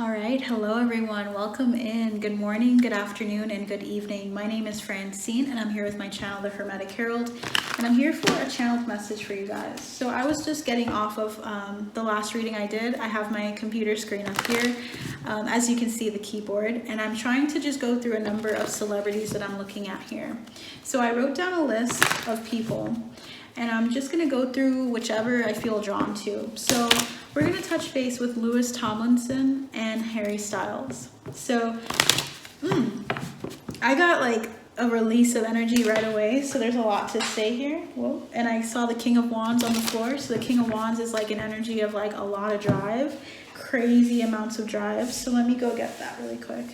All right, hello everyone. Welcome in. Good morning, good afternoon, and good evening. My name is Francine, and I'm here with my channel, The Hermetic Herald, and I'm here for a channeled message for you guys. So I was just getting off of the last reading I did. I have my computer screen up here, as you can see, the keyboard, and I'm trying to just go through a number of celebrities that I'm looking at here. So I wrote down a list of people, and I'm just going to go through whichever I feel drawn to. So we're going to touch base with Tomlinson and Harry Styles. So I got like a release of energy right away, so there's a lot to say here. Whoa. And I saw the King of Wands on the floor. So the King of Wands is like an energy of like a lot of drive, crazy amounts of drive. So let me go get that really quick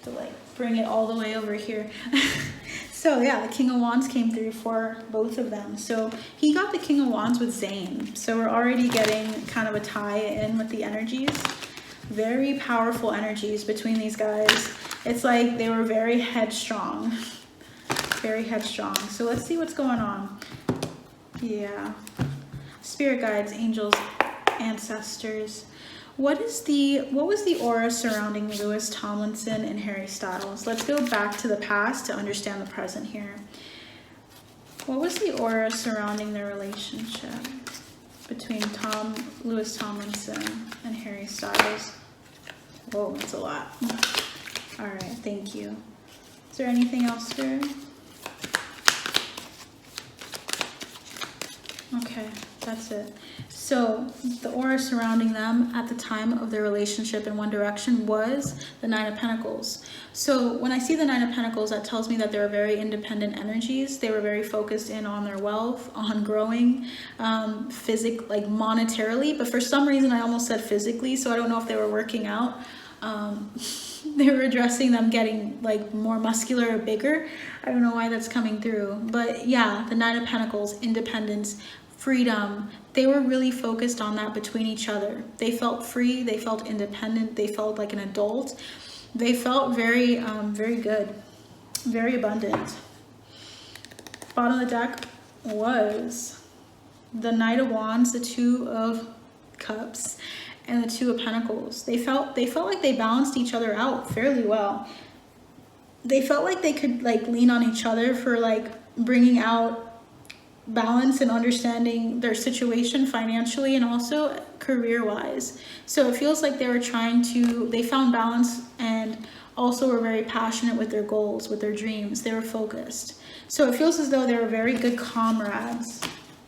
to like bring it all the way over here. So yeah, the King of Wands came through for both of them. So he got the King of Wands with Zayn. So we're already getting kind of a tie in with the energies. Very powerful energies between these guys. It's like they were very headstrong. Very headstrong. So let's see what's going on. Yeah. Spirit guides, angels, ancestors. What was the aura surrounding Tomlinson and Harry Styles? Let's go back to the past to understand the present here. What was the aura surrounding their relationship between Tomlinson and Harry Styles? Whoa, that's a lot. All right, thank you. Is there anything else here? Okay, that's it. So the aura surrounding them at the time of their relationship in One Direction was the Nine of Pentacles. So when I see the Nine of Pentacles, that tells me that they were very independent energies. They were very focused in on their wealth, on growing, like monetarily. But for some reason, I almost said physically. So I don't know if they were working out. They were addressing them getting like more muscular or bigger. I don't know why that's coming through. But yeah, the Nine of Pentacles, independence, freedom, they were really focused on that between each other. They felt free, they felt independent, they felt like an adult. They felt very, very good, very abundant. Bottom of the deck was the Knight of Wands, the Two of Cups, and the Two of Pentacles. They felt like they balanced each other out fairly well. They felt like they could like lean on each other for like bringing out balance and understanding their situation financially and also career-wise. So it feels like they found balance and also were very passionate with their goals, with their dreams. They were focused. So it feels as though they were very good comrades.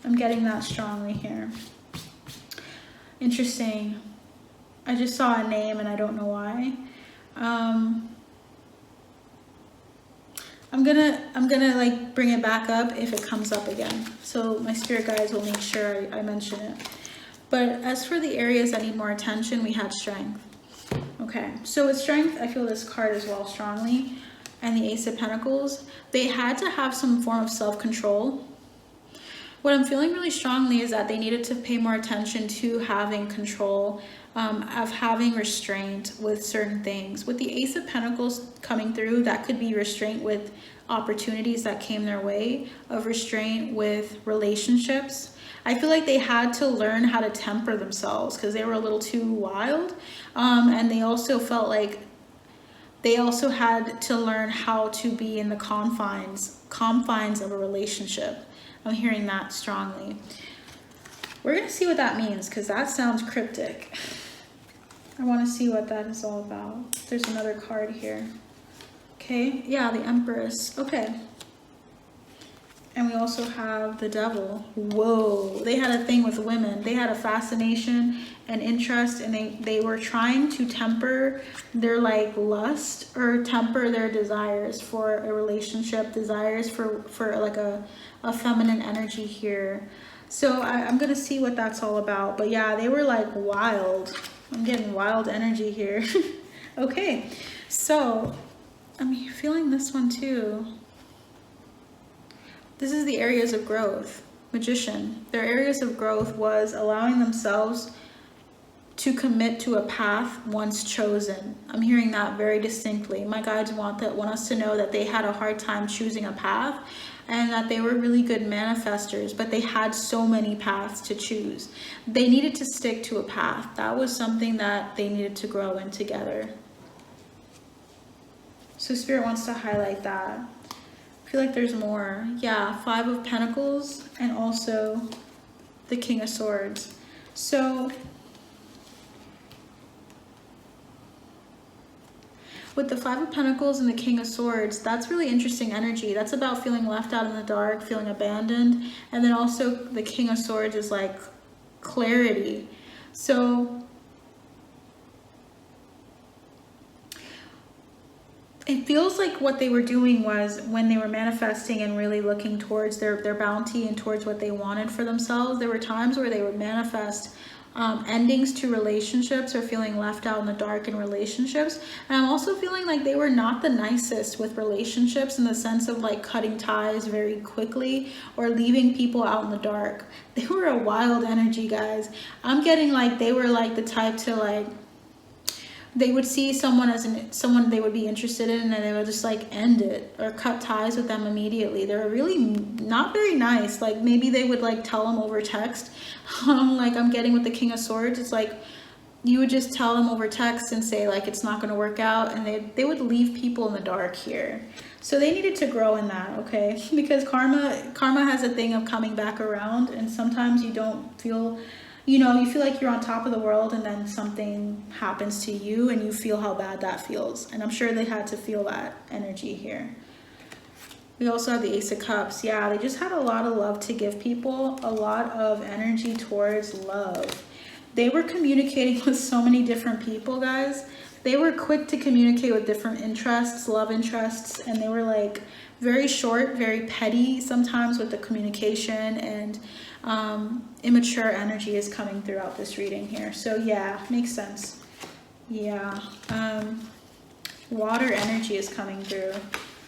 I'm getting that strongly here. Interesting. I just saw a name and I don't know why. I'm gonna like bring it back up if it comes up again. So my spirit guides will make sure I mention it. But as for the areas that need more attention, we had strength. Okay, so with strength, I feel this card as well strongly. And the Ace of Pentacles, they had to have some form of self-control. What I'm feeling really strongly is that they needed to pay more attention to having control, of having restraint with certain things. With the Ace of Pentacles coming through, that could be restraint with opportunities that came their way, of restraint with relationships. I feel like they had to learn how to temper themselves because they were a little too wild. And they also felt like they also had to learn how to be in the confines of a relationship. I'm hearing that strongly. We're going to see what that means because that sounds cryptic. I want to see what that is all about. There's another card here. Okay, yeah, the Empress. Okay. And we also have the Devil. Whoa, they had a thing with women. They had a fascination and interest, and they were trying to temper their like lust or temper their desires for a relationship, desires for like a feminine energy here. So I'm gonna see what that's all about. But yeah, they were like wild. I'm getting wild energy here. Okay, so I'm feeling this one too. This is the areas of growth. Magician. Their areas of growth was allowing themselves to commit to a path once chosen. I'm hearing that very distinctly. My guides want us to know that they had a hard time choosing a path, and that they were really good manifestors, but they had so many paths to choose. They needed to stick to a path. That was something that they needed to grow in together. So Spirit wants to highlight that. I feel like there's more. Yeah, 5 of Pentacles and also the King of Swords. So with the 5 of Pentacles and the King of Swords, that's really interesting energy. That's about feeling left out in the dark, feeling abandoned. And then also the King of Swords is like clarity. So it feels like what they were doing was, when they were manifesting and really looking towards their bounty and towards what they wanted for themselves, there were times where they would manifest endings to relationships or feeling left out in the dark in relationships. And I'm also feeling like they were not the nicest with relationships, in the sense of like cutting ties very quickly or leaving people out in the dark. They were a wild energy, guys. I'm getting like they were like the type to like, they would see someone as someone they would be interested in, and they would just like end it or cut ties with them immediately. They're really not very nice. Like maybe they would like tell them over text. Like I'm getting with the King of Swords, it's like you would just tell them over text and say like it's not going to work out, and they would leave people in the dark here. So they needed to grow in that, okay? Because karma has a thing of coming back around, and sometimes you don't feel, you know, you feel like you're on top of the world, and then something happens to you and you feel how bad that feels. And I'm sure they had to feel that energy here. We also have the Ace of Cups. Yeah, they just had a lot of love to give people, a lot of energy towards love. They were communicating with so many different people, guys. They were quick to communicate with different interests, love interests, and they were like very short, very petty sometimes with the communication, and immature energy is coming throughout this reading here. So yeah, makes sense. Yeah, water energy is coming through.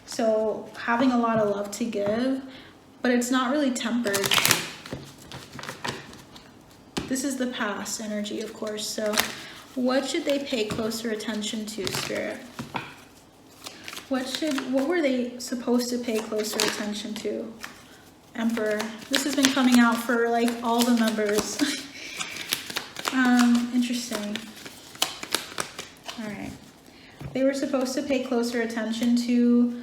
So having a lot of love to give, but it's not really tempered. This is the past energy, of course. So what should they pay closer attention to, Spirit? What were they supposed to pay closer attention to? Emperor. This has been coming out for like all the members. Interesting. All right. They were supposed to pay closer attention to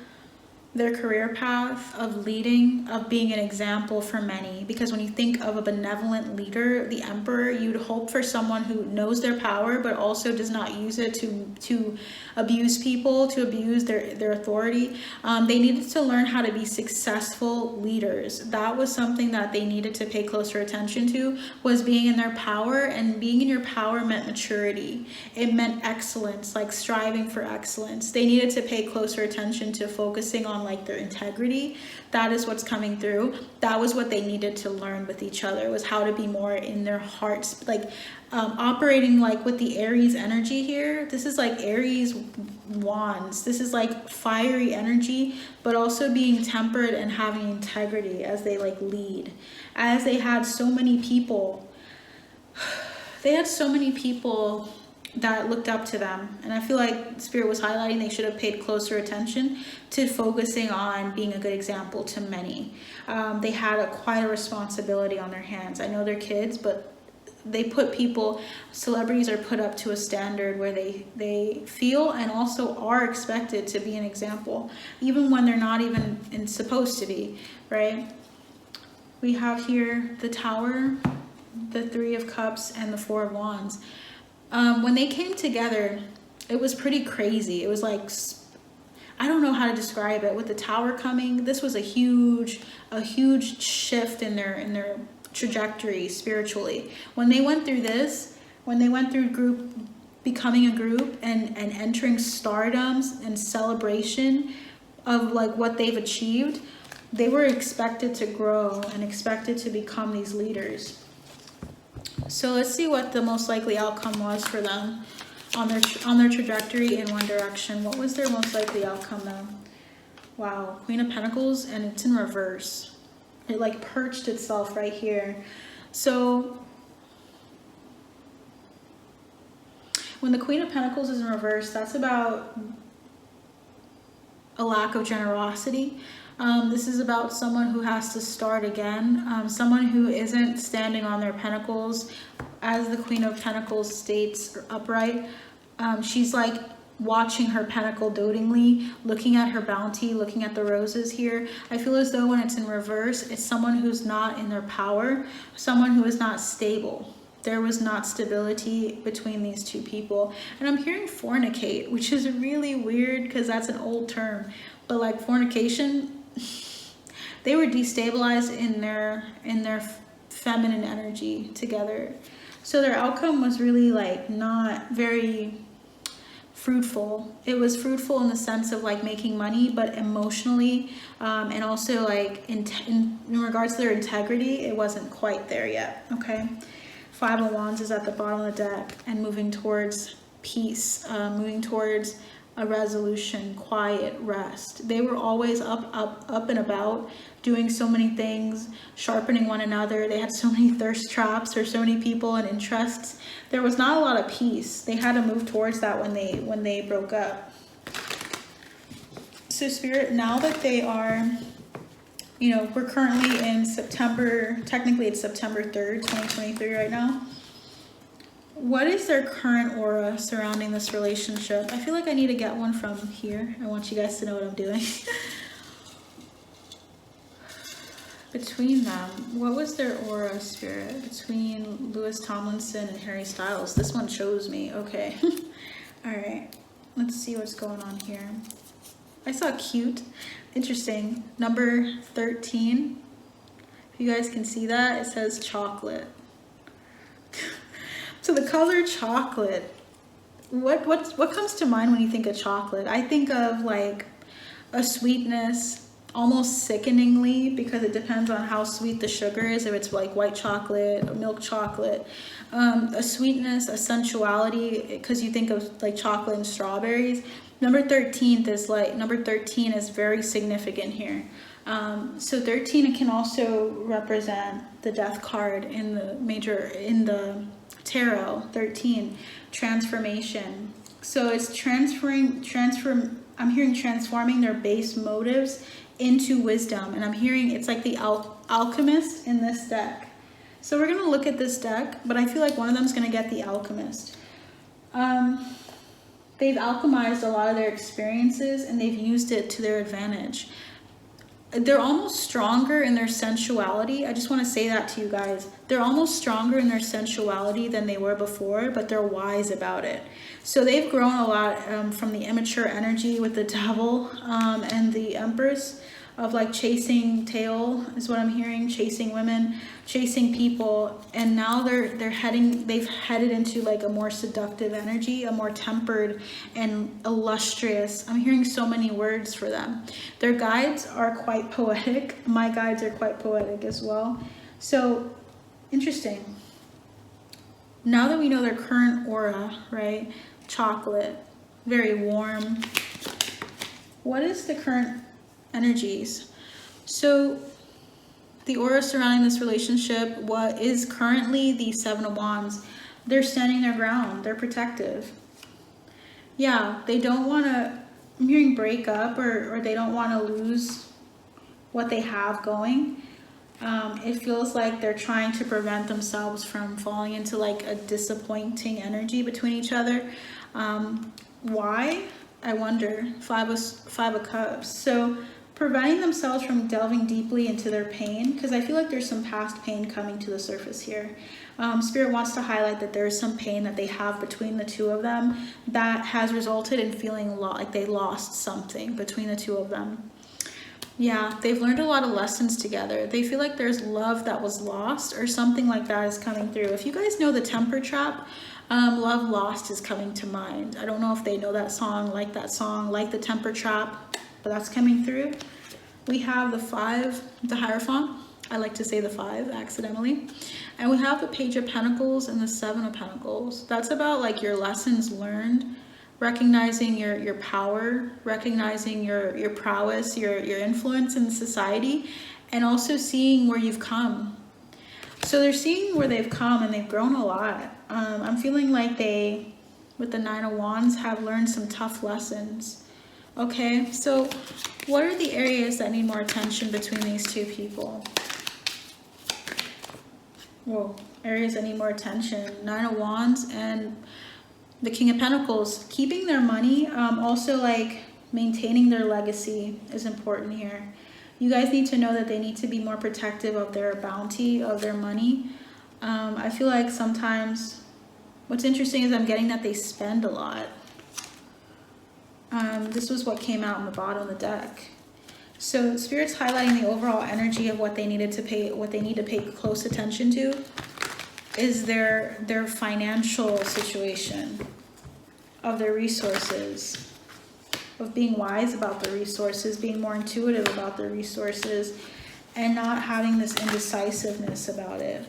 their career path of leading, of being an example for many. Because when you think of a benevolent leader, the Emperor, you'd hope for someone who knows their power, but also does not use it to abuse people, to abuse their authority. They needed to learn how to be successful leaders. That was something that they needed to pay closer attention to, was being in their power. And being in your power meant maturity. It meant excellence, like striving for excellence. They needed to pay closer attention to focusing on like their integrity. That is what's coming through. That was what they needed to learn with each other, was how to be more in their hearts, like operating like with the Aries energy here. This is like Aries wands. This is like fiery energy, but also being tempered and having integrity as they like lead. As they had so many people, that looked up to them. And I feel like Spirit was highlighting they should have paid closer attention to focusing on being a good example to many. They had quite a responsibility on their hands. I know they're kids, but they put celebrities are put up to a standard where they feel and also are expected to be an example, even when they're not even supposed to be, right? We have here the Tower, the Three of Cups, and the Four of Wands. When they came together, it was pretty crazy. It was like, I don't know how to describe it. With the Tower coming, this was a huge shift in their trajectory spiritually. When they went through this, when they went through becoming a group and entering stardoms and celebration of like what they've achieved, they were expected to grow and expected to become these leaders. So let's see what the most likely outcome was for them on their trajectory in one direction. What was their most likely outcome though? Wow, Queen of Pentacles, and it's in reverse. It like perched itself right here. So When the Queen of Pentacles is in reverse, that's about a lack of generosity. This is about someone who has to start again, someone who isn't standing on their pentacles. As the Queen of Pentacles states upright, she's like watching her pentacle dotingly, looking at her bounty, looking at the roses here. I feel as though when it's in reverse, it's someone who's not in their power, someone who is not stable. There was not stability between these two people. And I'm hearing fornicate, which is really weird because that's an old term. But like fornication, they were destabilized in their feminine energy together. So their outcome was really like not very fruitful. It was fruitful in the sense of like making money, but emotionally and also like in regards to their integrity, it wasn't quite there yet. Okay. 5 of Wands is at the bottom of the deck and moving towards peace, moving towards a resolution, quiet, rest. They were always up and about, doing so many things, sharpening one another. They had so many thirst traps or so many people and interests. There was not a lot of peace. They had to move towards that when they broke up. So Spirit, now that they are, you know, we're currently in September, technically it's September 3rd, 2023 right now. What is their current aura surrounding this relationship? I feel like I need to get one from here. I want you guys to know what I'm doing. Between them, what was their aura, Spirit? Between Louis Tomlinson and Harry Styles. This one chose me. Okay. All right. Let's see what's going on here. I saw cute. Interesting. Number 13. If you guys can see that, it says chocolate. So the color chocolate, what comes to mind when you think of chocolate? I think of like a sweetness, almost sickeningly, because it depends on how sweet the sugar is, if it's like white chocolate or milk chocolate. A sweetness, a sensuality, because you think of like chocolate and strawberries. Number 13 is very significant here. So 13 can also represent the death card in the tarot. 13, transformation. So it's I'm hearing transforming their base motives into wisdom, and I'm hearing it's like the alchemist in this deck. So we're gonna look at this deck, but I feel like one of them is gonna get the alchemist. They've alchemized a lot of their experiences and they've used it to their advantage. They're almost stronger in their sensuality. I just want to say that to you guys. They're almost stronger in their sensuality than they were before, but they're wise about it. So they've grown a lot from the immature energy with the devil and the empress of like chasing tail is what I'm hearing, chasing women, chasing people, and now they've headed into like a more seductive energy, a more tempered and illustrious. I'm hearing so many words for them. Their guides are quite poetic. My guides are quite poetic as well. So interesting. Now that we know their current aura, right? Chocolate, very warm. What is the current energies? So the aura surrounding this relationship, what is currently the 7 of Wands, they're standing their ground, they're protective. Yeah, they don't want to, I'm hearing break up, or they don't want to lose what they have going. It feels like they're trying to prevent themselves from falling into like a disappointing energy between each other. Why? I wonder. 5 of Cups. So preventing themselves from delving deeply into their pain, because I feel like there's some past pain coming to the surface here. Spirit wants to highlight that there is some pain that they have between the two of them that has resulted in feeling like they lost something between the two of them. Yeah, they've learned a lot of lessons together. They feel like there's love that was lost or something like that is coming through. If you guys know the Temper Trap, Love Lost is coming to mind. I don't know if they know that song, like the Temper Trap, but that's coming through. We have the 5, the Hierophant. I like to say the 5 accidentally. And we have the Page of Pentacles and the 7 of Pentacles. That's about like your lessons learned, recognizing your power, recognizing your prowess, your influence in society, and also seeing where you've come. So they're seeing where they've come and they've grown a lot. I'm feeling like they with the Nine of Wands have learned some tough lessons. Okay, so what are the areas that need more attention between these two people? Whoa, areas that need more attention. Nine of Wands and the King of Pentacles. Keeping their money, also like maintaining their legacy is important here. You guys need to know that they need to be more protective of their bounty, of their money. I feel like sometimes, what's interesting is I'm getting that they spend a lot. This was what came out in the bottom of the deck. So Spirit's highlighting the overall energy of what they needed to pay, what they need to pay close attention to is their financial situation, of their resources, of being wise about their resources, being more intuitive about their resources, and not having this indecisiveness about it.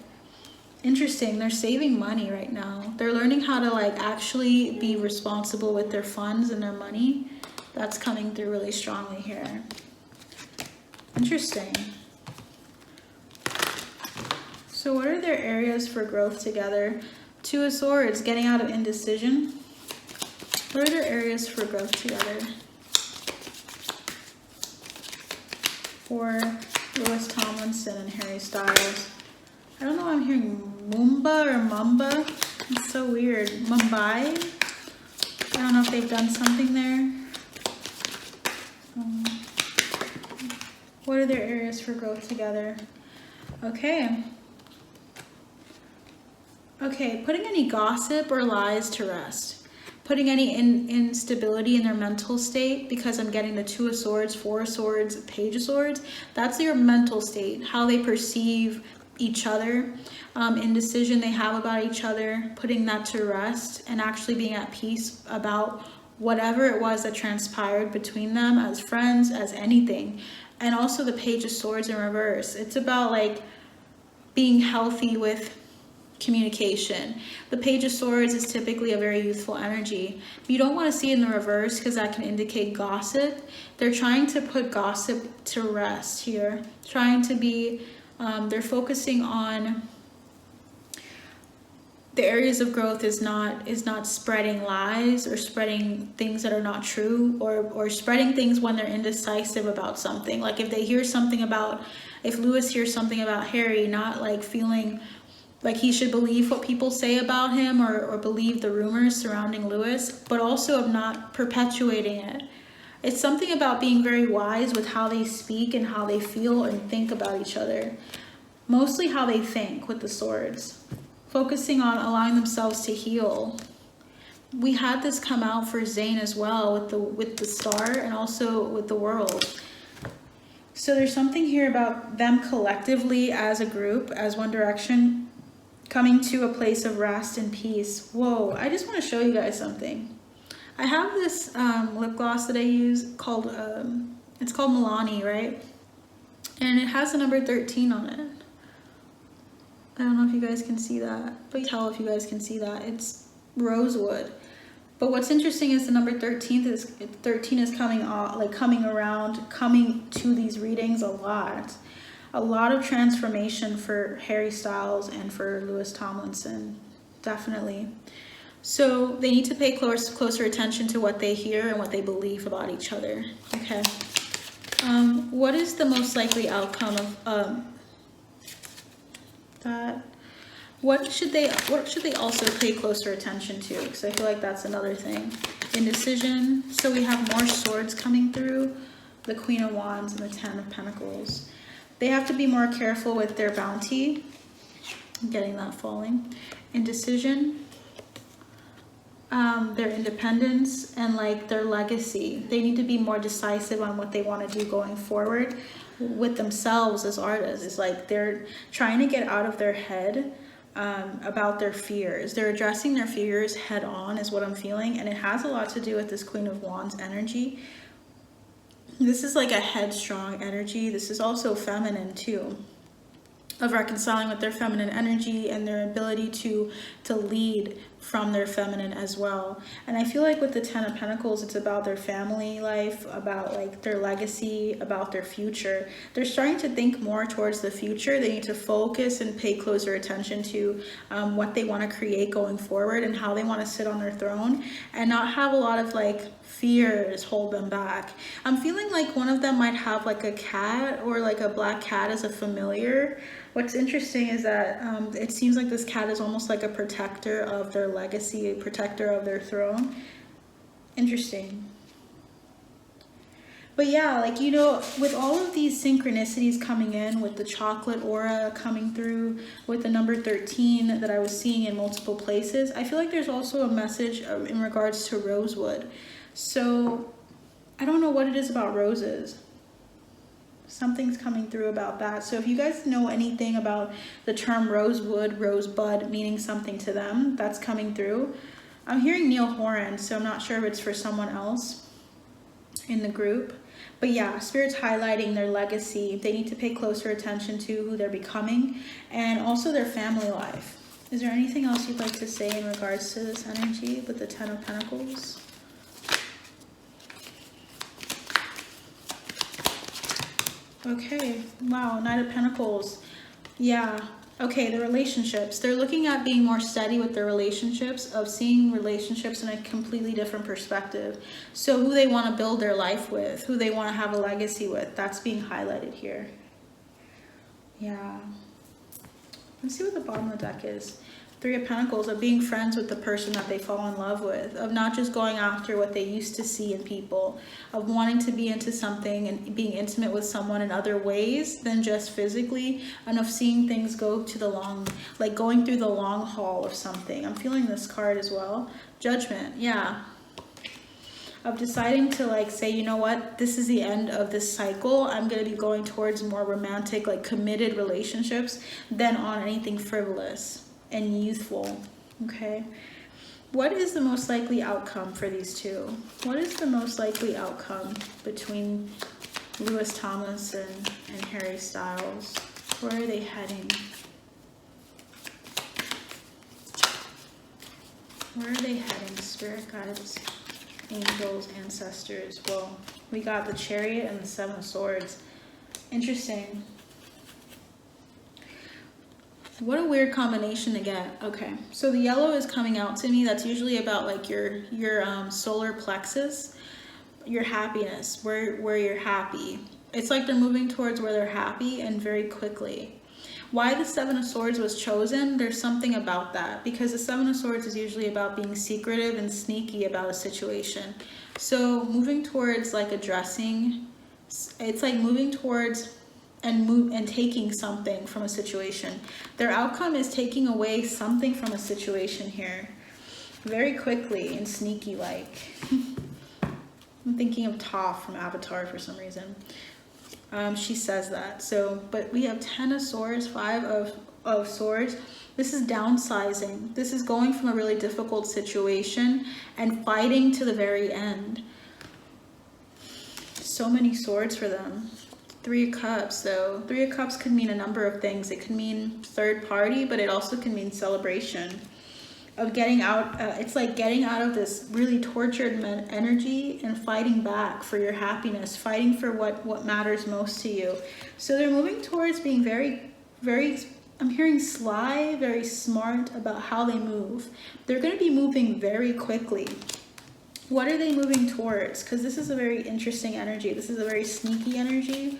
Interesting, they're saving money right now. They're learning how to like actually be responsible with their funds and their money. That's coming through really strongly here. Interesting. So what are their areas for growth together? Two of Swords, getting out of indecision. What are their areas for growth together? For Lewis Tomlinson and Harry Styles. I don't know why I'm hearing Mumba or Mumba. It's so weird. Mumbai. I don't know if they've done something there. What are their areas for growth together? Okay. Okay, putting any gossip or lies to rest. Putting any instability in their mental state, because I'm getting the Two of Swords, Four of Swords, Page of Swords. That's your mental state, how they perceive each other, indecision they have about each other, putting that to rest and actually being at peace about whatever it was that transpired between them as friends, as anything. And also the Page of Swords in reverse. It's about like being healthy with communication. The Page of Swords is typically a very youthful energy. You don't want to see it in the reverse because that can indicate gossip. They're trying to put gossip to rest here. Trying to be, they're focusing on the areas of growth is not spreading lies or spreading things that are not true, or spreading things when they're indecisive about something. Like if they hear something about, if Lewis hears something about Harry, not like feeling like he should believe what people say about him or believe the rumors surrounding Lewis, but also of not perpetuating it. It's something about being very wise with how they speak and how they feel and think about each other. Mostly how they think with the swords. Focusing on allowing themselves to heal. We had this come out for Zayn as well with the star and also with the world. So there's something here about them collectively as a group, as One Direction, coming to a place of rest and peace. Whoa, I just want to show you guys something. I have this lip gloss that I use called, it's called Milani, right? And it has the number 13 on it. I don't know if you guys can see that, but tell if you guys can see that. It's rosewood. But what's interesting is the number 13 is coming off, like coming around, coming to these readings a lot. A lot of transformation for Harry Styles and for Lewis Tomlinson, definitely. So they need to pay closer attention to what they hear and what they believe about each other. Okay. What is the most likely outcome of that? What should they also pay closer attention to? Because I feel like that's another thing. Indecision. So we have more swords coming through. The Queen of Wands and the Ten of Pentacles. They have to be more careful with their bounty. I'm getting that falling. Indecision. Their independence and like their legacy. They need to be more decisive on what they want to do going forward with themselves as artists. It's like they're trying to get out of their head about their fears. They're addressing their fears head on is what I'm feeling. And it has a lot to do with this Queen of Wands energy. This is like a headstrong energy. This is also feminine too, of reconciling with their feminine energy and their ability to lead from their feminine as well. And I feel like with the Ten of Pentacles, it's about their family life, about like their legacy, about their future. They're starting to think more towards the future. They need to focus and pay closer attention to what they want to create going forward and how they want to sit on their throne, and not have a lot of like fears hold them back. I'm feeling like one of them might have like a cat or like a black cat as a familiar. What's interesting is that it seems like this cat is almost like a protector of their legacy, a protector of their throne. Interesting. But yeah, like, you know, with all of these synchronicities coming in, with the chocolate aura coming through, with the number 13 that I was seeing in multiple places, I feel like there's also a message in regards to rosewood. So I don't know what it is about roses. Something's coming through about that. So if you guys know anything about the term rosewood, rosebud, meaning something to them, that's coming through. I'm hearing Neil Horan, so I'm not sure if it's for someone else in the group. But yeah, Spirit's highlighting their legacy. They need to pay closer attention to who they're becoming, and also their family life. Is there anything else you'd like to say in regards to this energy with the Ten of Pentacles? Okay, wow, Knight of Pentacles. Yeah, okay, the relationships. They're looking at being more steady with their relationships, of seeing relationships in a completely different perspective. So who they want to build their life with, who they want to have a legacy with, that's being highlighted here. Yeah. Let's see what the bottom of the deck is. Three of Pentacles, of being friends with the person that they fall in love with, of not just going after what they used to see in people, of wanting to be into something and being intimate with someone in other ways than just physically, and of seeing things go to the long, like going through the long haul of something. I'm feeling this card as well. Judgment, yeah. Of deciding to like say, you know what, this is the end of this cycle. I'm going to be going towards more romantic, like committed relationships than on anything frivolous and youthful. Okay, what is the most likely outcome for these two? What is the most likely outcome between Lewis Tomlinson and Harry Styles? Where are they heading? Where are they heading? Spirit guides, angels, ancestors. Well, we got the Chariot and the Seven of Swords. Interesting. What a weird combination to get. Okay, so the yellow is coming out to me. That's usually about like your solar plexus, your happiness, where you're happy. It's like they're moving towards where they're happy, and very quickly. Why the Seven of Swords was chosen, there's something about that, because the Seven of Swords is usually about being secretive and sneaky about a situation. So moving towards like addressing, it's like moving towards and taking something from a situation. Their outcome is taking away something from a situation here, very quickly and sneaky like. I'm thinking of Toph from Avatar for some reason. She says that. So, but we have 10 of Swords, 5 of Swords. This is downsizing. This is going from a really difficult situation and fighting to the very end. So many swords for them. 3 of Cups, though. 3 of Cups could mean a number of things. It could mean third party, but it also can mean celebration. Of getting out, it's like getting out of this really tortured energy and fighting back for your happiness, fighting for what matters most to you. So they're moving towards being very, very, I'm hearing sly, very smart about how they move. They're going to be moving very quickly. What are they moving towards? Because this is a very interesting energy. This is a very sneaky energy.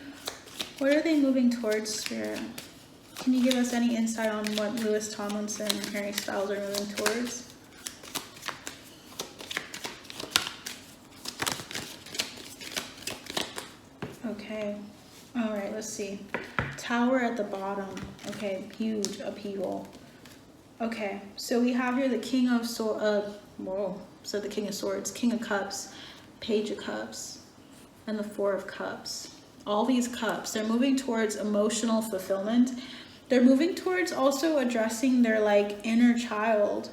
What are they moving towards, Spirit? Can you give us any insight on what Lewis Tomlinson and Harry Styles are moving towards? Okay. All right, let's see. Tower at the bottom. Okay, huge upheaval. Okay, so we have here the King of Swords. So the King of Swords, King of Cups, Page of Cups, and the 4 of Cups. All these cups, they're moving towards emotional fulfillment. They're moving towards also addressing their like inner child.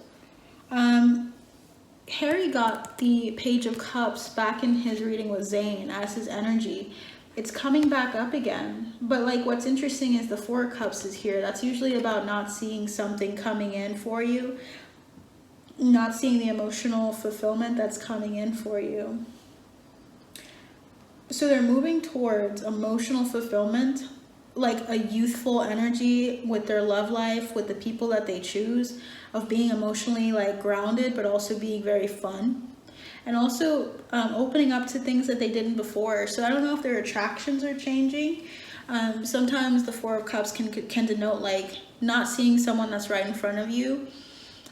Harry got the Page of Cups back in his reading with Zayn as his energy. It's coming back up again. But like what's interesting is the 4 of Cups is here. That's usually about not seeing something coming in for you not seeing the emotional fulfillment that's coming in for you. So they're moving towards emotional fulfillment, like a youthful energy with their love life, with the people that they choose, of being emotionally like grounded, but also being very fun. And also opening up to things that they didn't before. So I don't know if their attractions are changing. Sometimes the Four of Cups can denote like not seeing someone that's right in front of you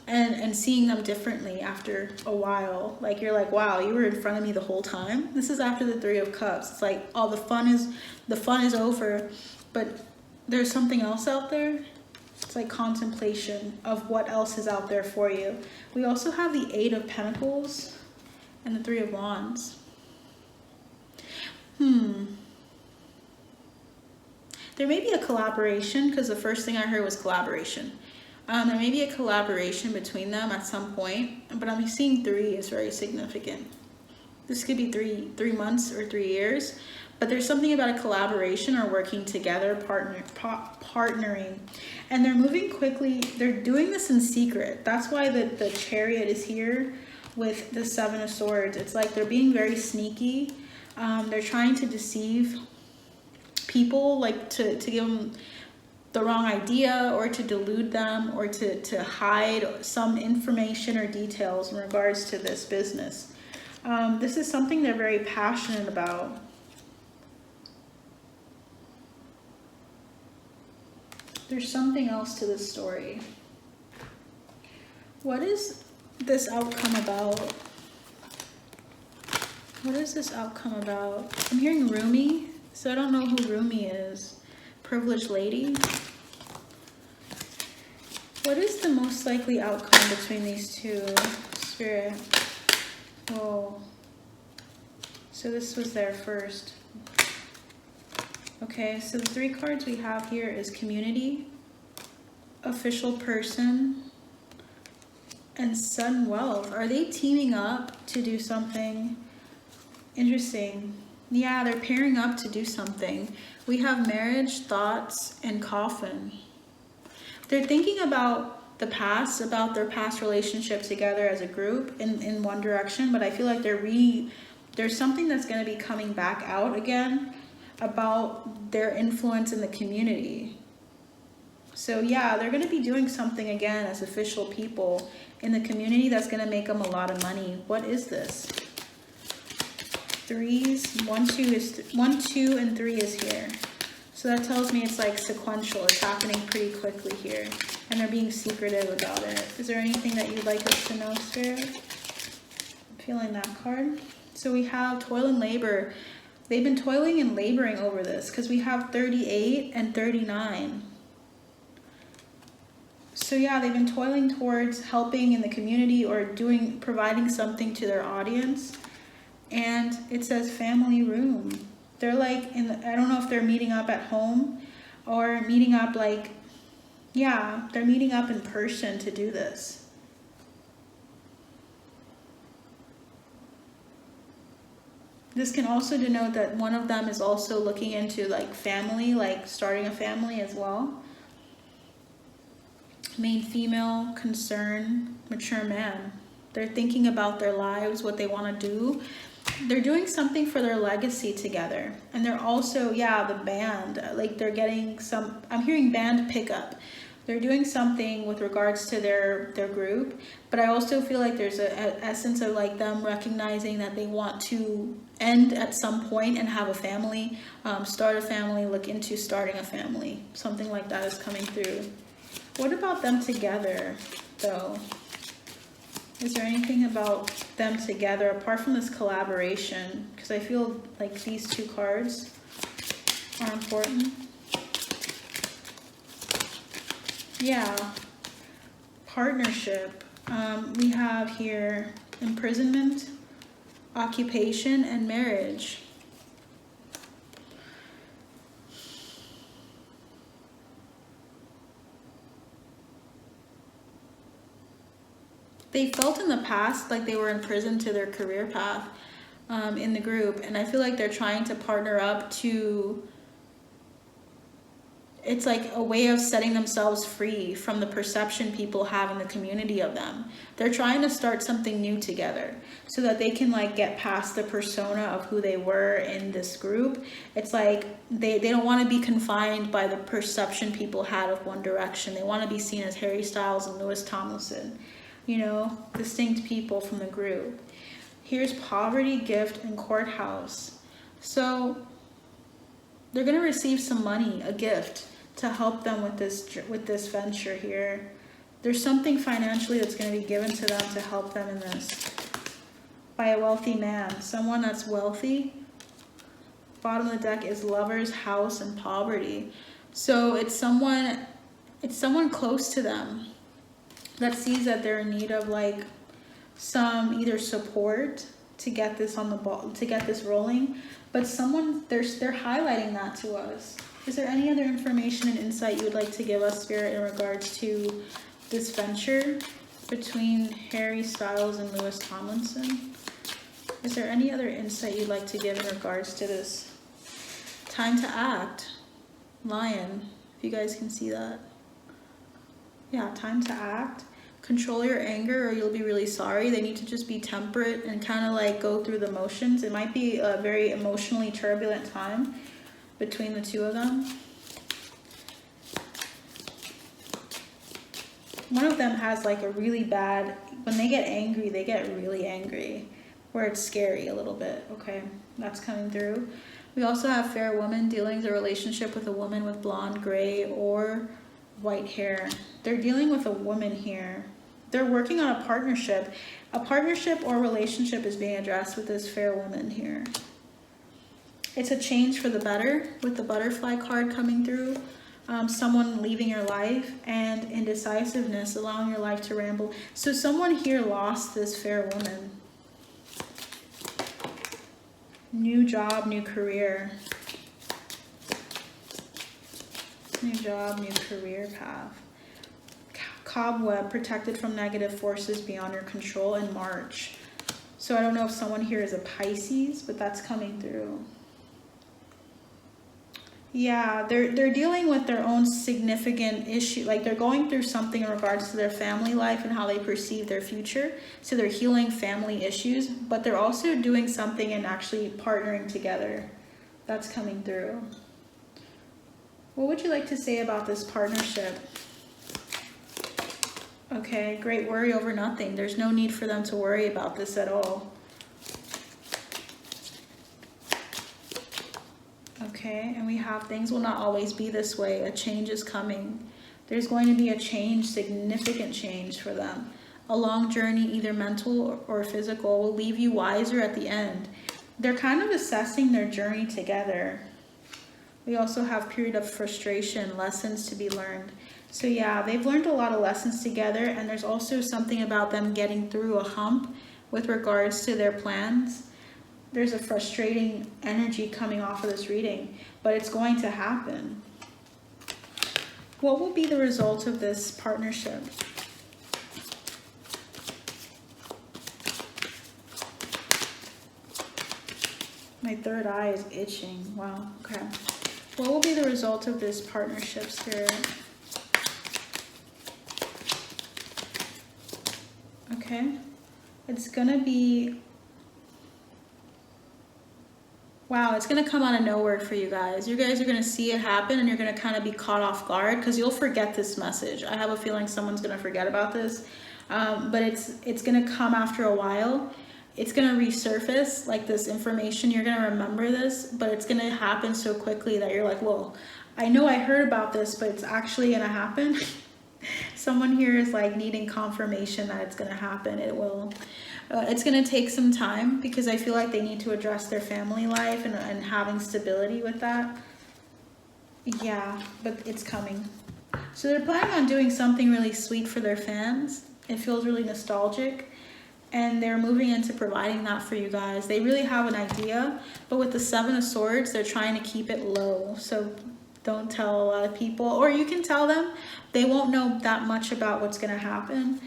and seeing them differently after a while. Like you're like, wow, you were in front of me the whole time. This is after the Three of Cups. It's like, oh, the fun is over, but there's something else out there. It's like contemplation of what else is out there for you. We also have the Eight of Pentacles and the Three of Wands. There may be a collaboration, because the first thing I heard was collaboration. There may be a collaboration between them at some point, but I'm seeing 3 is very significant. This could be three months or 3 years, but there's something about a collaboration or working together, partnering. And they're moving quickly. They're doing this in secret. That's why the Chariot is here with the Seven of Swords. It's like they're being very sneaky. They're trying to deceive people, like to give them the wrong idea, or to delude them, or to hide some information or details in regards to this business. This is something they're very passionate about. There's something else to this story. What is this outcome about? What is this outcome about? I'm hearing Rumi, so I don't know who Rumi is. Privileged lady. What is the most likely outcome between these two? Spirit. Whoa. So this was there first. Okay, so the 3 cards we have here is community, official person, and sudden wealth. Are they teaming up to do something interesting? Yeah, they're pairing up to do something. We have marriage, thoughts, and coffin. They're thinking about the past, about their past relationship together as a group in one direction, but I feel like there's something that's going to be coming back out again about their influence in the community. So yeah, they're going to be doing something again as official people in the community that's going to make them a lot of money. What is this? 3s, 1, 2, and 3 is here. So that tells me it's like sequential. It's happening pretty quickly here. And they're being secretive about it. Is there anything that you'd like us to know, Spirit? I'm feeling that card. So we have toil and labor. They've been toiling and laboring over this because we have 38 and 39. So yeah, they've been toiling towards helping in the community or providing something to their audience. And it says family room. They're like I don't know if they're meeting up at home or meeting up like, yeah, they're meeting up in person to do this. This can also denote that one of them is also looking into like family, like starting a family as well. Main female, concern, mature man. They're thinking about their lives, what they want to do. They're doing something for their legacy together. And they're also, yeah, the band, like they're getting some, I'm hearing band pickup. They're doing something with regards to their group, but I also feel like there's an essence of like them recognizing that they want to end at some point and have a family, start a family, look into starting a family. Something like that is coming through. What about them together, though? Is there anything about them together apart from this collaboration? Because I feel like these 2 cards are important. Yeah, partnership. We have here imprisonment, occupation, and marriage. They felt in the past like they were in prison to their career path in the group, and I feel like they're trying to partner up to it's like a way of setting themselves free from the perception people have in the community of them. They're trying to start something new together so that they can like get past the persona of who they were in this group. It's like they don't want to be confined by the perception people had of One Direction. They want to be seen as Harry Styles and Louis Tomlinson, you know, distinct people from the group. Here's poverty, gift, and courthouse. So they're going to receive some money, a gift, to help them with this venture here. There's something financially that's going to be given to them to help them in this by a wealthy man, someone that's wealthy. Bottom of the deck is lovers, house, and poverty. So it's someone close to them that sees that they're in need of like some either support to get this on the ball, to get this rolling, but someone they're highlighting that to us. Is there any other information and insight you would like to give us, Spirit, in regards to this venture between Harry Styles and Louis Tomlinson? Is there any other insight you'd like to give in regards to this? Time to act. Lion, if you guys can see that. Yeah, time to act. Control your anger or you'll be really sorry. They need to just be temperate and kind of like go through the motions. It might be a very emotionally turbulent time between the two of them. One of them has like a really bad, when they get angry, they get really angry, where it's scary a little bit. Okay, that's coming through. We also have fair woman dealing with a relationship with a woman with blonde, gray, or white hair. They're dealing with a woman here. They're working on a partnership. A partnership or relationship is being addressed with this fair woman here. It's a change for the better with the butterfly card coming through. Someone leaving your life, and indecisiveness, allowing your life to ramble. So someone here lost this fair woman. New job, new career. New job, new career path. Cobweb, protected from negative forces beyond your control in March. So I don't know if someone here is a Pisces, but that's coming through. Yeah, they're dealing with their own significant issue. Like they're going through something in regards to their family life and how they perceive their future. So they're healing family issues, but they're also doing something and actually partnering together. That's coming through. What would you like to say about this partnership? Okay, great worry over nothing. There's no need for them to worry about this at all. Okay, and we have things will not always be this way. A change is coming. There's going to be a change, significant change for them. A long journey, either mental or physical, will leave you wiser at the end. They're kind of assessing their journey together. We also have period of frustration, lessons to be learned. So yeah, they've learned a lot of lessons together, and there's also something about them getting through a hump with regards to their plans. There's a frustrating energy coming off of this reading, but it's going to happen. What will be the result of this partnership? My third eye is itching. Wow, okay. What will be the result of this partnership, Spirit? Okay. It's going to be... Wow, it's going to come out of nowhere for you guys. You guys are going to see it happen, and you're going to kind of be caught off guard because you'll forget this message. I have a feeling someone's going to forget about this, but it's going to come after a while. It's going to resurface, like this information. You're going to remember this, but it's going to happen so quickly that you're like, whoa, I know I heard about this, but it's actually going to happen. Someone here is like needing confirmation that it's going to happen. It will. It's going to take some time because I feel like they need to address their family life and having stability with that. Yeah, but it's coming. So they're planning on doing something really sweet for their fans. It feels really nostalgic. And they're moving into providing that for you guys. They really have an idea, but with the Seven of Swords, they're trying to keep it low. So don't tell a lot of people, or you can tell them. They won't know that much about what's going to happen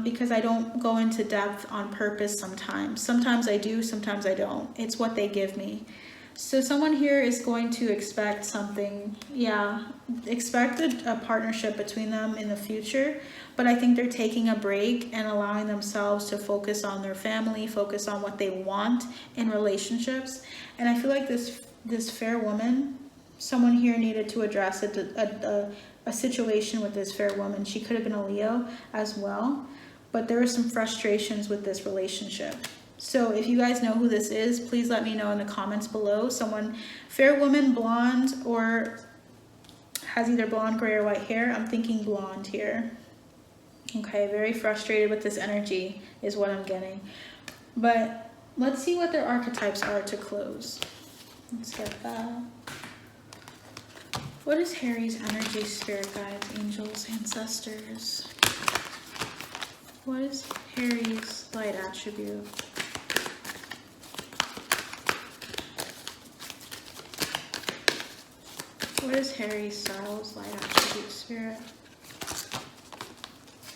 because I don't go into depth on purpose sometimes. Sometimes I do, sometimes I don't. It's what they give me. So someone here is going to expect something, yeah, expect a partnership between them in the future, but I think they're taking a break and allowing themselves to focus on their family, focus on what they want in relationships. And I feel like this fair woman, someone here needed to address a situation with this fair woman. She could have been a Leo as well, but there were some frustrations with this relationship. So if you guys know who this is, please let me know in the comments below. Someone, fair woman, blonde, or has either blonde, gray, or white hair. I'm thinking blonde here. Okay, very frustrated with this energy is what I'm getting. But let's see what their archetypes are to close. Let's get that. What is Harry's energy, spirit guides, angels, ancestors? What is Harry's light attribute? What is Harry Styles' light attribute, spirit?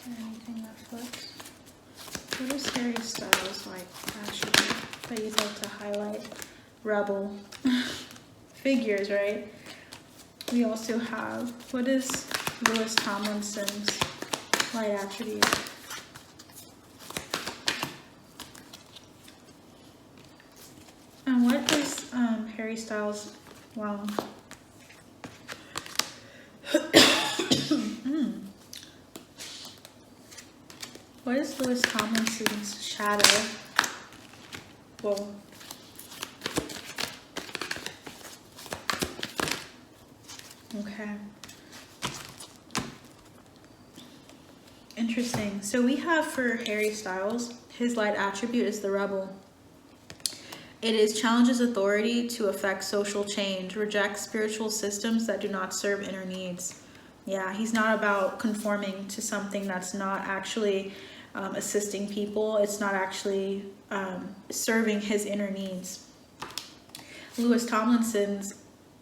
Anything that flips? What is Harry Styles' light attribute that you'd like to highlight? Rebel. Figures, right? We also have, what is Lewis Tomlinson's light attribute? And what is Harry Styles', wow. What is Lewis Tomlinson's shadow? Whoa. Okay. Interesting. So we have for Harry Styles, his light attribute is the rebel. It is challenges authority to affect social change, rejects spiritual systems that do not serve inner needs. Yeah, he's not about conforming to something that's not actually assisting people. It's not actually serving his inner needs. Lewis Tomlinson's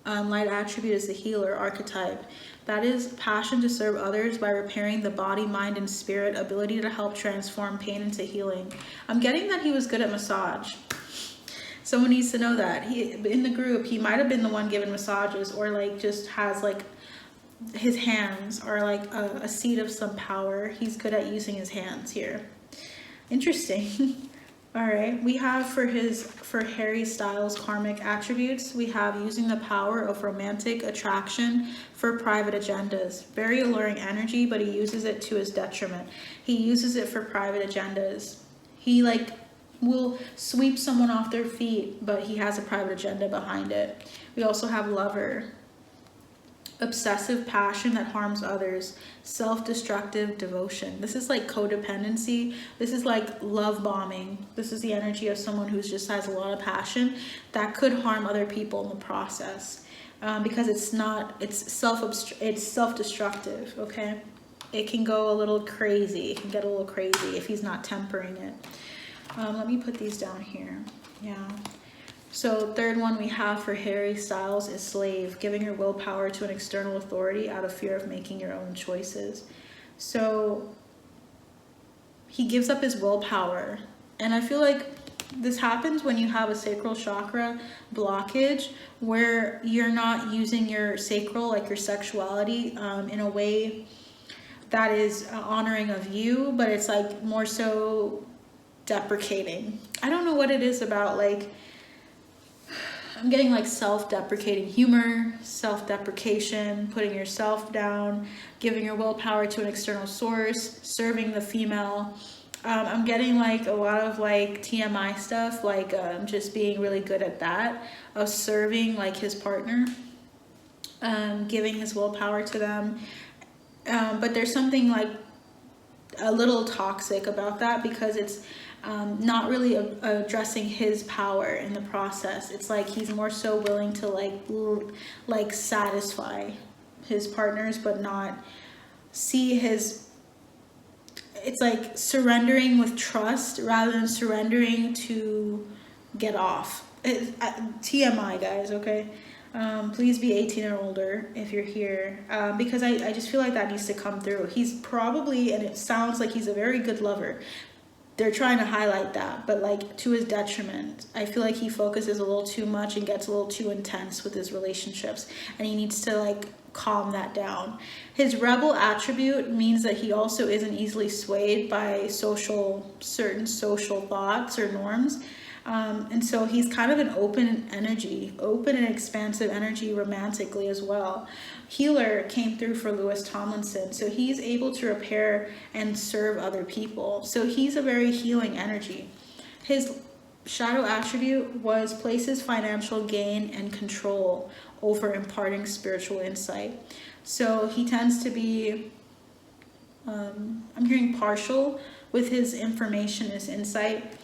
light attribute is the healer archetype. That is passion to serve others by repairing the body, mind, and spirit, ability to help transform pain into healing. I'm getting that he was good at massage. Someone needs to know that. He, in the group, he might have been the one giving massages, or like just has like his hands are like a seed of some power. He's good at using his hands here. Interesting. All right, we have for Harry Styles' karmic attributes, we have using the power of romantic attraction for private agendas. Very alluring energy, but he uses it to his detriment. He uses it for private agendas. He like will sweep someone off their feet, but he has a private agenda behind it. We also have lover. Obsessive passion that harms others, self-destructive devotion. This is like codependency. This is like love bombing. This is the energy of someone who just has a lot of passion that could harm other people in the process, because it's self-destructive. Okay, it can go a little crazy. It can get a little crazy if he's not tempering it. Let me put these down here. Yeah. So third one we have for Harry Styles is slave, giving your willpower to an external authority out of fear of making your own choices. So he gives up his willpower. And I feel like this happens when you have a sacral chakra blockage, where you're not using your sacral, like your sexuality, in a way that is honoring of you, but it's like more so deprecating. I don't know what it is about, like, I'm getting like self-deprecating humor, self-deprecation, putting yourself down, giving your willpower to an external source, serving the female. I'm getting like a lot of like TMI stuff, like just being really good at that, of serving like his partner, giving his willpower to them. But there's something like a little toxic about that, because it's not really addressing his power in the process. It's like he's more so willing to like satisfy his partners, but not see his, it's like surrendering with trust rather than surrendering to get off. TMI, guys, okay? Please be 18 or older if you're here, because I just feel like that needs to come through. He's probably, and it sounds like he's a very good lover, they're trying to highlight that, but like to his detriment. I feel like he focuses a little too much and gets a little too intense with his relationships, and he needs to like calm that down. His rebel attribute means that he also isn't easily swayed by certain social thoughts or norms. And so he's kind of an open and expansive energy romantically as well. Healer came through for Lewis Tomlinson. So he's able to repair and serve other people. So he's a very healing energy. His shadow attribute was places financial gain and control over imparting spiritual insight. So he tends to be, I'm hearing partial with his information, his insight.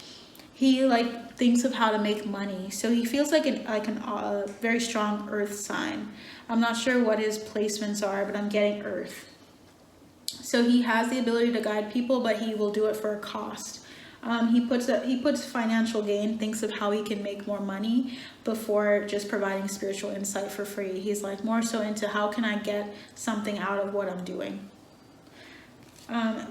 He like thinks of how to make money. So he feels like a very strong earth sign. I'm not sure what his placements are, but I'm getting earth. So he has the ability to guide people, but he will do it for a cost. He puts financial gain, thinks of how he can make more money before just providing spiritual insight for free. He's like more so into how can I get something out of what I'm doing.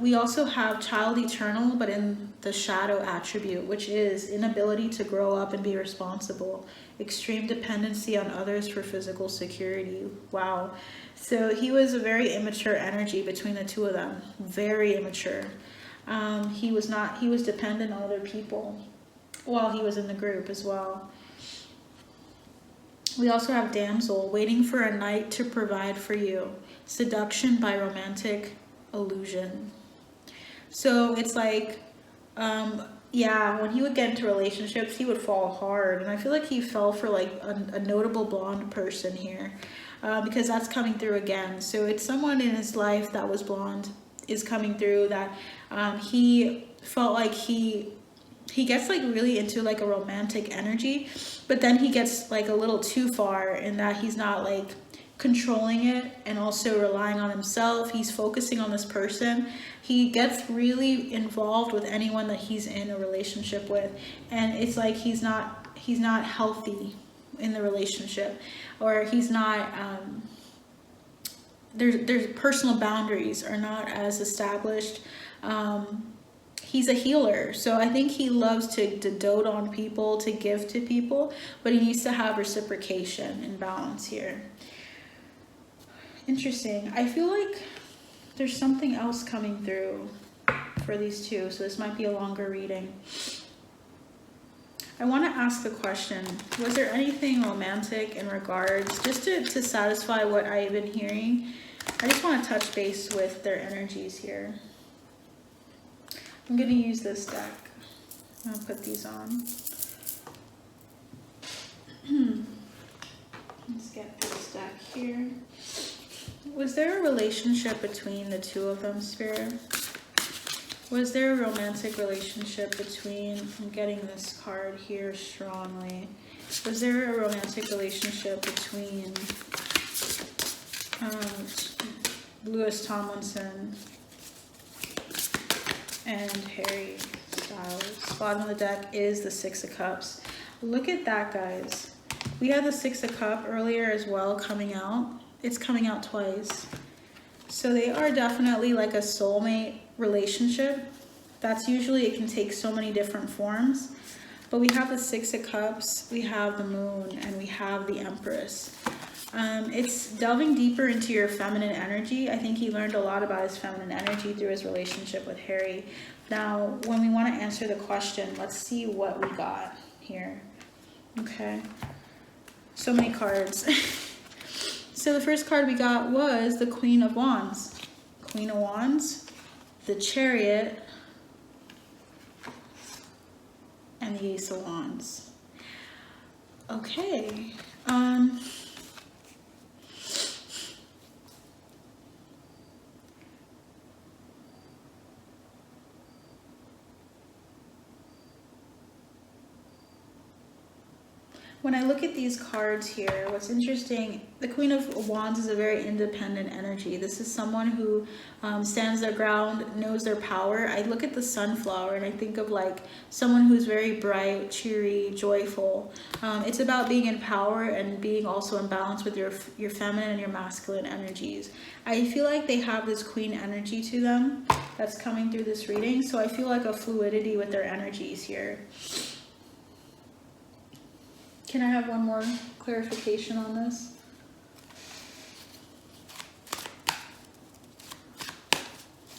We also have child eternal, but in the shadow attribute, which is inability to grow up and be responsible, extreme dependency on others for physical security. Wow. So he was a very immature energy between the two of them, very immature. He was dependent on other people while he was in the group as well. We also have Damsel, waiting for a knight to provide for you, seduction by romantic illusion. So it's like, yeah, when he would get into relationships, he would fall hard. And I feel like he fell for like a notable blonde person here, because that's coming through again. So it's someone in his life that was blonde is coming through that he felt like he gets like really into like a romantic energy, but then he gets like a little too far in that he's not like controlling it and also relying on himself. He's focusing on this person. He gets really involved with anyone that he's in a relationship with, and it's like he's not healthy in the relationship, or he's not there's personal boundaries are not as established. He's a healer, so I think he loves to dote on people, to give to people, but he needs to have reciprocation and balance here. Interesting. I feel like there's something else coming through for these two, so this might be a longer reading. I want to ask the question, was there anything romantic in regards, just to satisfy what I've been hearing? I just want to touch base with their energies here. I'm going to use this deck. I'm going to put these on. Let's get this deck here. Was there a relationship between the two of them, Spirit? Was there a romantic relationship between, I'm getting this card here strongly. Was there a romantic relationship between Lewis Tomlinson and Harry Styles? Bottom of the deck is the Six of Cups. Look at that, guys. We had the Six of Cups earlier as well coming out. It's coming out twice. So they are definitely like a soulmate relationship. That's usually, it can take so many different forms. But we have the Six of Cups, we have the Moon, and we have the Empress. It's delving deeper into your feminine energy. I think he learned a lot about his feminine energy through his relationship with Harry. Now, when we want to answer the question, let's see what we got here. Okay. So many cards. So the first card we got was the Queen of Wands. Queen of Wands, the Chariot, and the Ace of Wands. Okay. when I look at these cards here, what's interesting, the Queen of Wands is a very independent energy. This is someone who stands their ground, knows their power. I look at the sunflower and I think of like someone who's very bright, cheery, joyful. It's about being in power and being also in balance with your feminine and your masculine energies. I feel like they have this queen energy to them that's coming through this reading. So I feel like a fluidity with their energies here. Can I have one more clarification on this?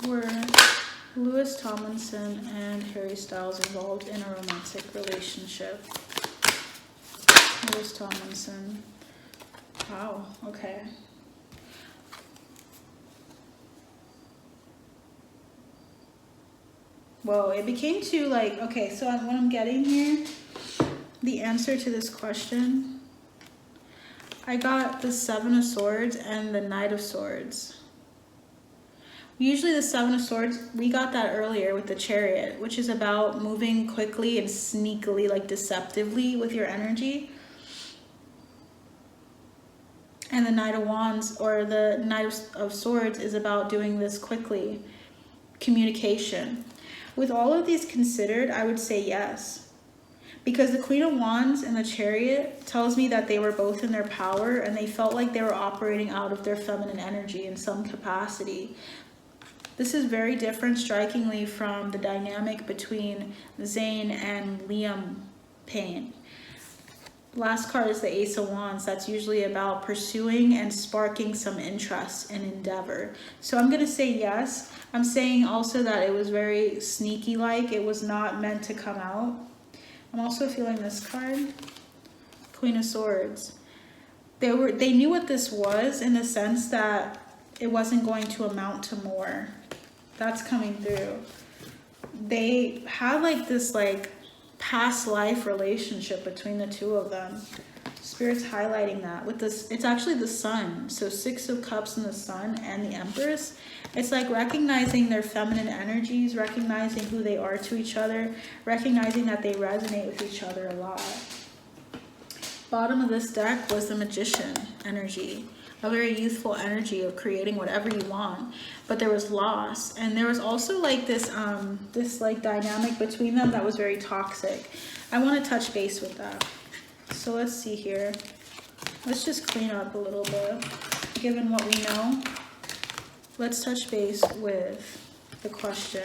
Were Lewis Tomlinson and Harry Styles involved in a romantic relationship? Lewis Tomlinson. Wow, okay. Whoa, it became too like, okay, so what I'm getting here, the answer to this question, I got the Seven of Swords and the Knight of Swords. Usually the Seven of Swords, we got that earlier with the Chariot, which is about moving quickly and sneakily, like deceptively with your energy. And the Knight of Wands, or the Knight of Swords, is about doing this quickly. Communication. With all of these considered, I would say yes. Because the Queen of Wands and the Chariot tells me that they were both in their power and they felt like they were operating out of their feminine energy in some capacity. This is very different, strikingly, from the dynamic between Zayn and Liam Payne. Last card is the Ace of Wands. That's usually about pursuing and sparking some interest and endeavor. So I'm going to say yes. I'm saying also that it was very sneaky-like. It was not meant to come out. I'm also feeling this card, Queen of Swords. They knew what this was in the sense that it wasn't going to amount to more. That's coming through. They had like this like past life relationship between the two of them. Spirit's highlighting that with this. It's actually the Sun. So Six of Cups and the Sun and the Empress. It's like recognizing their feminine energies, recognizing who they are to each other, recognizing that they resonate with each other a lot. Bottom of this deck was the Magician energy, a very youthful energy of creating whatever you want. But there was loss, and there was also like this like dynamic between them that was very toxic. I want to touch base with that. So let's see here. Let's just clean up a little bit, given what we know. Let's touch base with the question.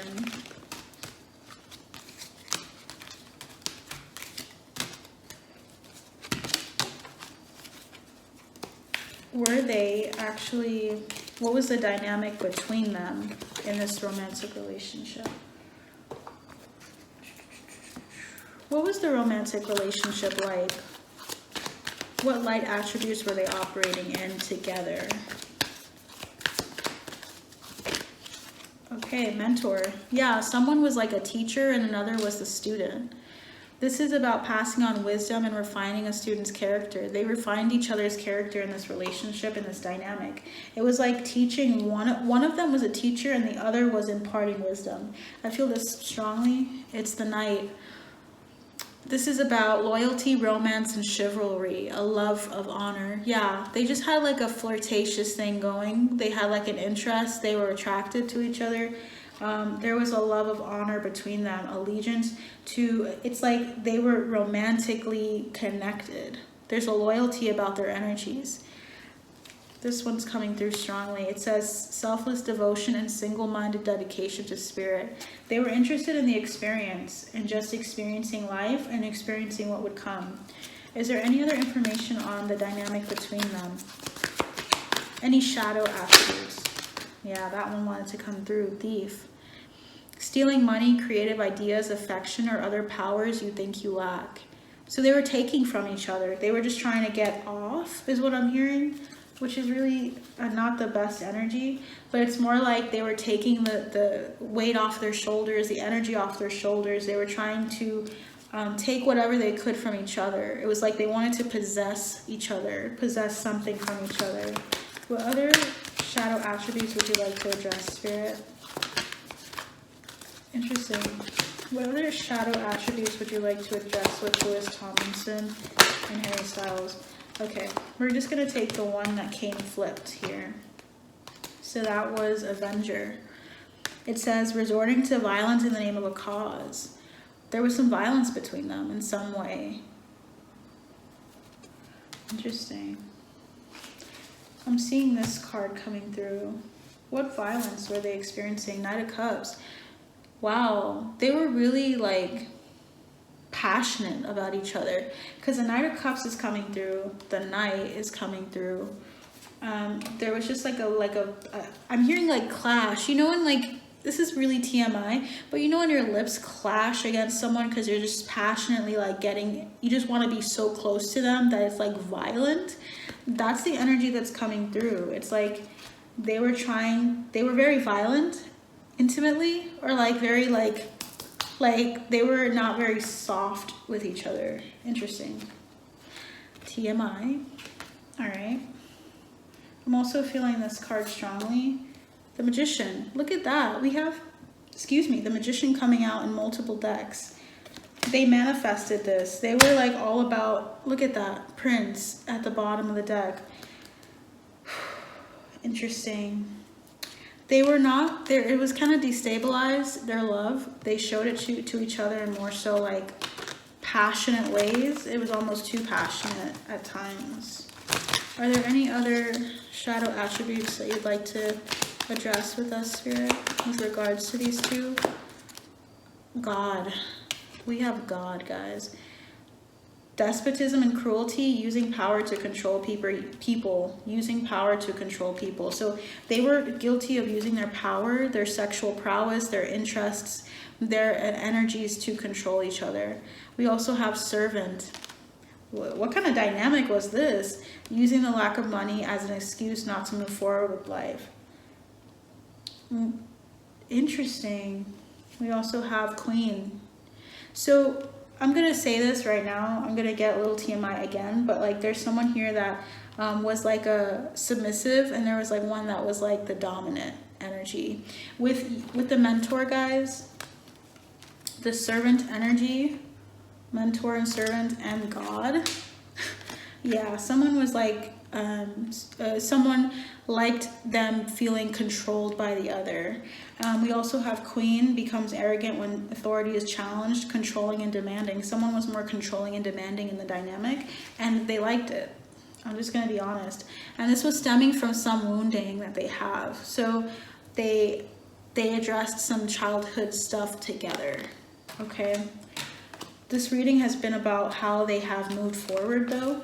Were they actually, what was the dynamic between them in this romantic relationship? What was the romantic relationship like? What light attributes were they operating in together? Okay, mentor. Yeah, someone was like a teacher and another was the student. This is about passing on wisdom and refining a student's character. They refined each other's character in this relationship, in this dynamic. It was like teaching, one of them was a teacher and the other was imparting wisdom. I feel this strongly. It's the Knight. This is about loyalty, romance, and chivalry, a love of honor. Yeah, they just had like a flirtatious thing going. They had like an interest. They were attracted to each other. There was a love of honor between them, allegiance to, it's like they were romantically connected. There's a loyalty about their energies. This one's coming through strongly. It says selfless devotion and single-minded dedication to spirit. They were interested in the experience and just experiencing life and experiencing what would come. Is there any other information on the dynamic between them? Any shadow attributes? Yeah, that one wanted to come through. Thief. Stealing money, creative ideas, affection, or other powers you think you lack. So they were taking from each other. They were just trying to get off, is what I'm hearing, which is really not the best energy, but it's more like they were taking the weight off their shoulders, the energy off their shoulders. They were trying to take whatever they could from each other. It was like they wanted to possess each other, possess something from each other. What other shadow attributes would you like to address, Spirit? Interesting. What other shadow attributes would you like to address with Lewis Tomlinson and Harry Styles? Okay, we're just going to take the one that came flipped here. So that was Avenger. It says, resorting to violence in the name of a cause. There was some violence between them in some way. Interesting. I'm seeing this card coming through. What violence were they experiencing? Knight of Cups. Wow, they were really like passionate about each other, because the Knight of Cups is coming through, the Knight is coming through. There was just like a I'm hearing like clash, you know, and like, this is really TMI, but you know when your lips clash against someone because you're just passionately like you just want to be so close to them that it's like violent. That's the energy that's coming through. It's like they were very violent intimately, or like very like they were not very soft with each other. Interesting. TMI. All right. I'm also feeling this card strongly. The Magician. Look at that. We have, the Magician coming out in multiple decks. They manifested this. They were like all about, look at that, Prince at the bottom of the deck. Interesting. They were not there. It was kind of destabilized, their love. They showed it to each other in more so like passionate ways. It was almost too passionate at times. Are there any other shadow attributes that you'd like to address with us, Spirit, with regards to these two? God. We have God, guys. Despotism and cruelty, using power to control people, using power to control people. So they were guilty of using their power, their sexual prowess, their interests, their energies to control each other. We also have servant. What kind of dynamic was this? Using the lack of money as an excuse not to move forward with life. Interesting. We also have Queen. So I'm going to say this right now. I'm going to get a little TMI again, but like there's someone here that was like a submissive, and there was like one that was like the dominant energy. With the mentor, guys, the servant energy, mentor and servant and God. Yeah, someone was like, someone liked them feeling controlled by the other. We also have Queen, becomes arrogant when authority is challenged, controlling and demanding. Someone was more controlling and demanding in the dynamic, and they liked it. I'm just going to be honest. And this was stemming from some wounding that they have. So they addressed some childhood stuff together. Okay. This reading has been about how they have moved forward, though.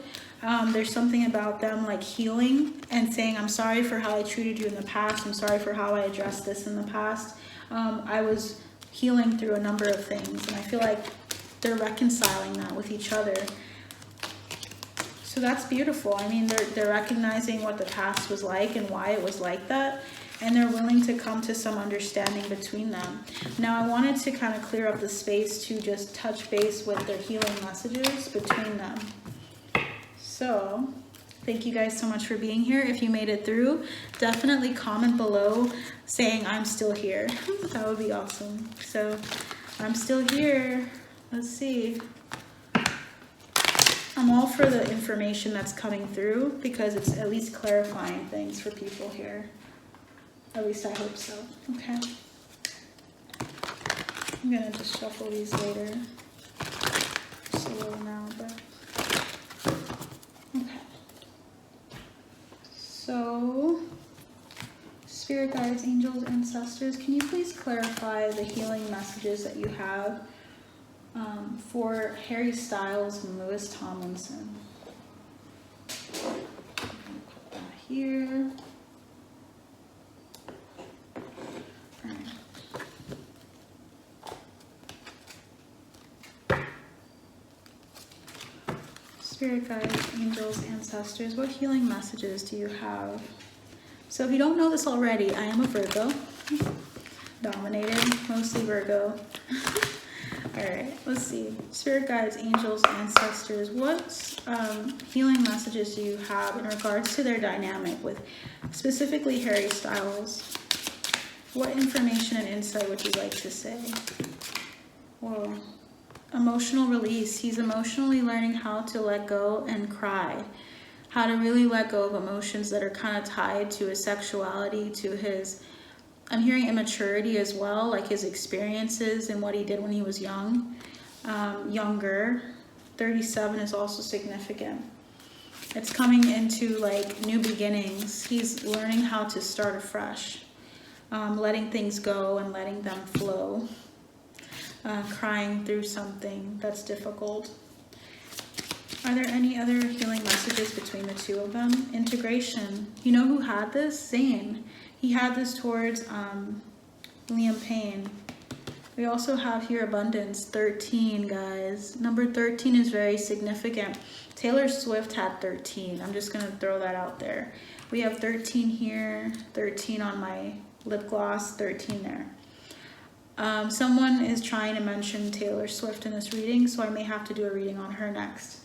There's something about them like healing and saying, I'm sorry for how I treated you in the past. I'm sorry for how I addressed this in the past. I was healing through a number of things, and I feel like they're reconciling that with each other. So that's beautiful. I mean, they're recognizing what the past was like and why it was like that, and they're willing to come to some understanding between them. Now, I wanted to kind of clear up the space to just touch base with their healing messages between them. So, thank you guys so much for being here. If you made it through, definitely comment below saying I'm still here. That would be awesome. So, I'm still here. Let's see. I'm all for the information that's coming through because it's at least clarifying things for people here. At least I hope so. Okay. I'm gonna just shuffle these later. Just a little now, but okay. So, spirit guides, angels, ancestors, can you please clarify the healing messages that you have for Harry Styles and Lewis Tomlinson? I'm gonna put that here. Spirit guides, angels, ancestors, what healing messages do you have? So if you don't know this already, I am a Virgo, dominated, mostly Virgo. All right, let's see. Spirit guides, angels, ancestors, what healing messages do you have in regards to their dynamic with specifically Harry Styles? What information and insight would you like to say? Whoa. Emotional release. He's emotionally learning how to let go and cry. How to really let go of emotions that are kind of tied to his sexuality, to his, I'm hearing immaturity as well, like his experiences and what he did when he was younger. 37 is also significant. It's coming into like new beginnings. He's learning how to start afresh, letting things go and letting them flow, crying through something that's difficult. Are there any other healing messages between the two of them? Integration. You know who had this? Zane. He had this towards Liam Payne. We also have here abundance, 13, guys. Number 13 is very significant. Taylor Swift had 13. I'm just going to throw that out there. We have 13 here, 13 on my lip gloss, 13 there. Someone is trying to mention Taylor Swift in this reading, so I may have to do a reading on her next.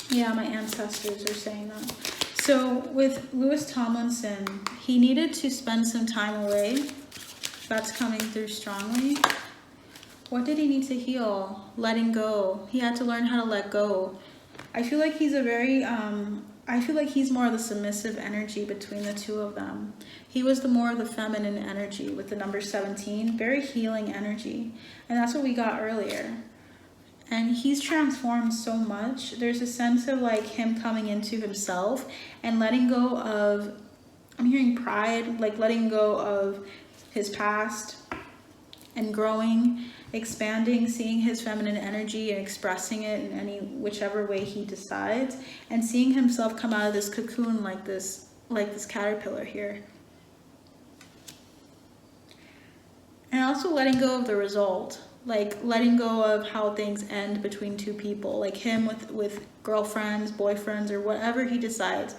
Yeah, my ancestors are saying that. So with Lewis Tomlinson, he needed to spend some time away. That's coming through strongly. What did he need to heal? Letting go. He had to learn how to let go. I feel like he's a very, I feel like he's more of the submissive energy between the two of them. He was the more of the feminine energy with the number 17, very healing energy. And that's what we got earlier. And he's transformed so much. There's a sense of like him coming into himself and letting go of, I'm hearing pride, like letting go of his past and growing, expanding, seeing his feminine energy and expressing it in any whichever way he decides, and seeing himself come out of this cocoon like this caterpillar here. And also letting go of the result, like letting go of how things end between two people, like him with girlfriends, boyfriends, or whatever he decides.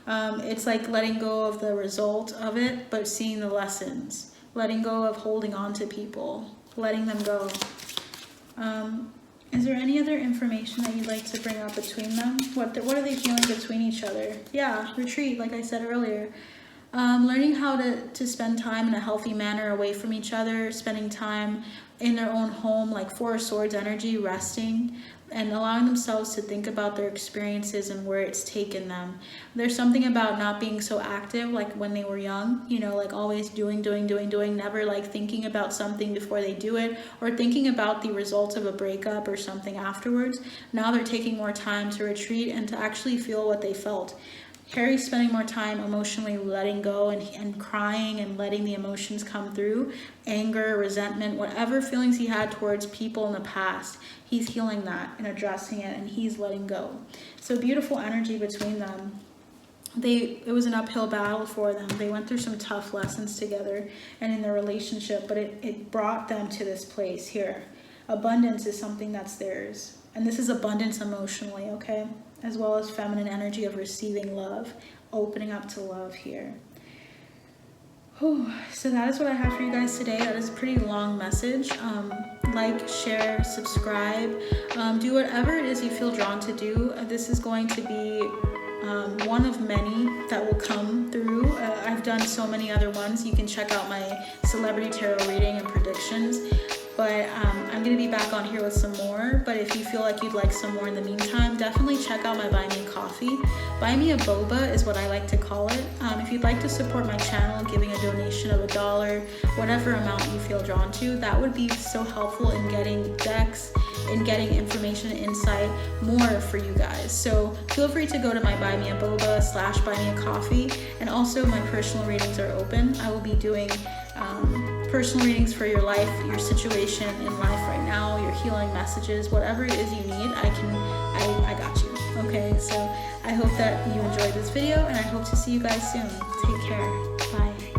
It's like letting go of the result of it, but seeing the lessons. Letting go of holding on to people, letting them go. Is there any other information that you'd like to bring up between them? What are they feeling between each other? Yeah, retreat, like I said earlier. Learning how to spend time in a healthy manner away from each other, spending time in their own home, like Four of Swords energy, resting, and allowing themselves to think about their experiences and where it's taken them. There's something about not being so active like when they were young, you know, like always doing, never like thinking about something before they do it, or thinking about the results of a breakup or something afterwards. Now they're taking more time to retreat and to actually feel what they felt. Harry's spending more time emotionally letting go and crying and letting the emotions come through. Anger, resentment, whatever feelings he had towards people in the past, he's healing that and addressing it, and he's letting go. So beautiful energy between them. It was an uphill battle for them. They went through some tough lessons together and in their relationship, but it brought them to this place here. Abundance is something that's theirs. And this is abundance emotionally, okay? As well as feminine energy of receiving love, opening up to love here. Whew. So that is what I have for you guys today. That is a pretty long message. Like, share, subscribe, do whatever it is you feel drawn to do. This is going to be one of many that will come through. I've done so many other ones. You can check out my celebrity tarot reading and predictions. But I'm going to be back on here with some more. But if you feel like you'd like some more in the meantime, definitely check out my Buy Me a Coffee. Buy Me a Boba is what I like to call it. If you'd like to support my channel, giving a donation of $1, whatever amount you feel drawn to, that would be so helpful in getting decks, in getting information and insight more for you guys. So feel free to go to my Buy Me a Boba / Buy Me a Coffee. And also my personal readings are open. I will be doing personal readings for your life, your situation in life right now, your healing messages, whatever it is you need, I got you. Okay, so I hope that you enjoyed this video, and I hope to see you guys soon. Take care. Bye.